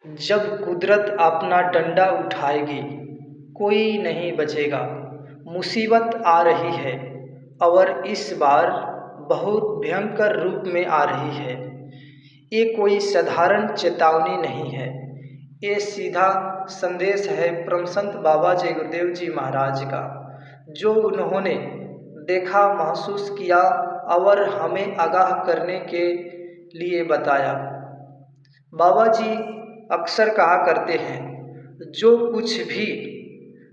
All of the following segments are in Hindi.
जब कुदरत अपना डंडा उठाएगी, कोई नहीं बचेगा। मुसीबत आ रही है और इस बार बहुत भयंकर रूप में आ रही है। ये कोई साधारण चेतावनी नहीं है, ये सीधा संदेश है परम संत बाबा जय गुरुदेव जी महाराज का, जो उन्होंने देखा, महसूस किया और हमें आगाह करने के लिए बताया। बाबा जी अक्सर कहा करते हैं, जो कुछ भी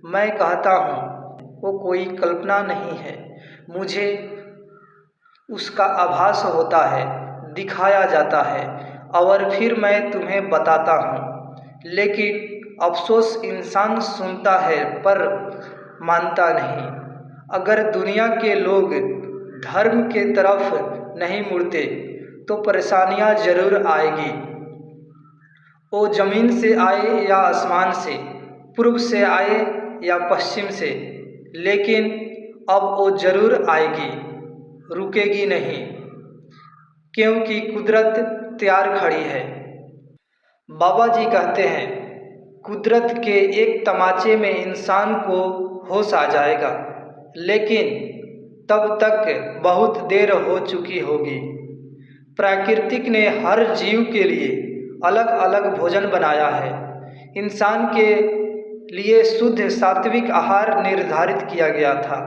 मैं कहता हूँ वो कोई कल्पना नहीं है, मुझे उसका आभास होता है, दिखाया जाता है और फिर मैं तुम्हें बताता हूँ। लेकिन अफसोस, इंसान सुनता है पर मानता नहीं। अगर दुनिया के लोग धर्म के तरफ नहीं मुड़ते तो परेशानियाँ जरूर आएगी। वो ज़मीन से आए या आसमान से, पूर्व से आए या पश्चिम से, लेकिन अब वो ज़रूर आएगी, रुकेगी नहीं, क्योंकि कुदरत तैयार खड़ी है। बाबा जी कहते हैं, कुदरत के एक तमाचे में इंसान को होश आ जाएगा, लेकिन तब तक बहुत देर हो चुकी होगी। प्राकृतिक ने हर जीव के लिए अलग अलग भोजन बनाया है। इंसान के लिए शुद्ध सात्विक आहार निर्धारित किया गया था,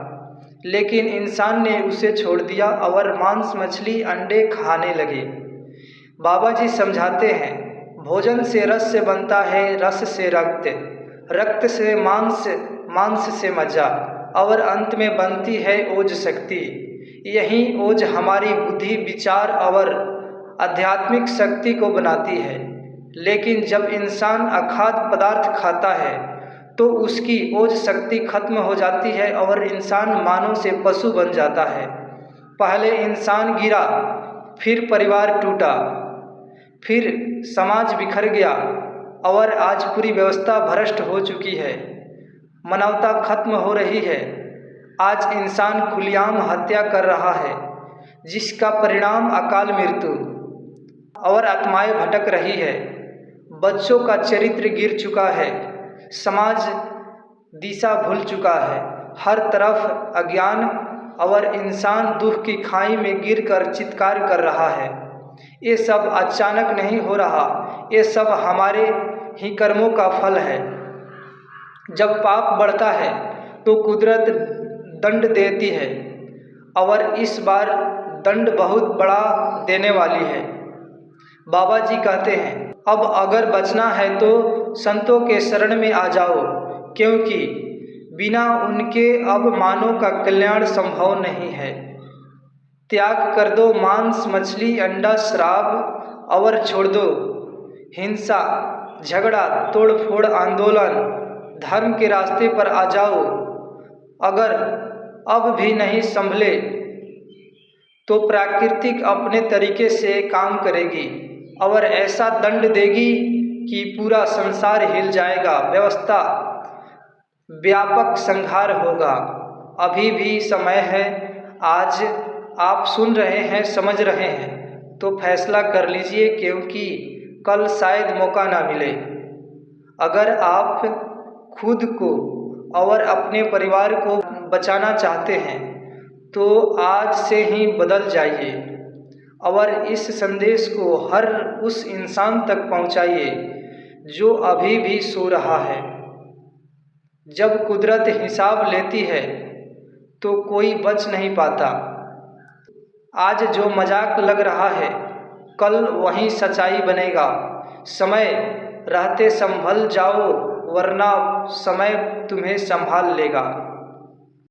लेकिन इंसान ने उसे छोड़ दिया और मांस, मछली, अंडे खाने लगे। बाबा जी समझाते हैं, भोजन से रस से बनता है, रस से रक्त, रक्त से मांस, मांस से मज्जा और अंत में बनती है ओज शक्ति। यही ओज हमारी बुद्धि, विचार और आध्यात्मिक शक्ति को बनाती है। लेकिन जब इंसान अखाद्य पदार्थ खाता है तो उसकी ओज शक्ति खत्म हो जाती है और इंसान मानव से पशु बन जाता है। पहले इंसान गिरा, फिर परिवार टूटा, फिर समाज बिखर गया और आज पूरी व्यवस्था भ्रष्ट हो चुकी है। मानवता खत्म हो रही है। आज इंसान खुलेआम हत्या कर रहा है, जिसका परिणाम अकाल मृत्यु और आत्माएं भटक रही है। बच्चों का चरित्र गिर चुका है, समाज दिशा भूल चुका है। हर तरफ अज्ञान और इंसान दुख की खाई में गिरकर चित्कार कर रहा है। ये सब अचानक नहीं हो रहा, ये सब हमारे ही कर्मों का फल है। जब पाप बढ़ता है तो कुदरत दंड देती है और इस बार दंड बहुत बड़ा देने वाली है। बाबा जी कहते हैं, अब अगर बचना है तो संतों के शरण में आ जाओ, क्योंकि बिना उनके अब मानव का कल्याण संभव नहीं है। त्याग कर दो मांस, मछली, अंडा, शराब और छोड़ दो हिंसा, झगड़ा, तोड़फोड़, आंदोलन। धर्म के रास्ते पर आ जाओ। अगर अब भी नहीं संभले तो प्रकृति अपने तरीके से काम करेगी और ऐसा दंड देगी कि पूरा संसार हिल जाएगा, व्यवस्था व्यापक संहार होगा। अभी भी समय है। आज आप सुन रहे हैं, समझ रहे हैं तो फैसला कर लीजिए, क्योंकि कल शायद मौका ना मिले। अगर आप खुद को और अपने परिवार को बचाना चाहते हैं तो आज से ही बदल जाइए और इस संदेश को हर उस इंसान तक पहुंचाइए जो अभी भी सो रहा है। जब कुदरत हिसाब लेती है तो कोई बच नहीं पाता। आज जो मजाक लग रहा है, कल वही सच्चाई बनेगा। समय रहते संभल जाओ, वरना समय तुम्हें संभाल लेगा।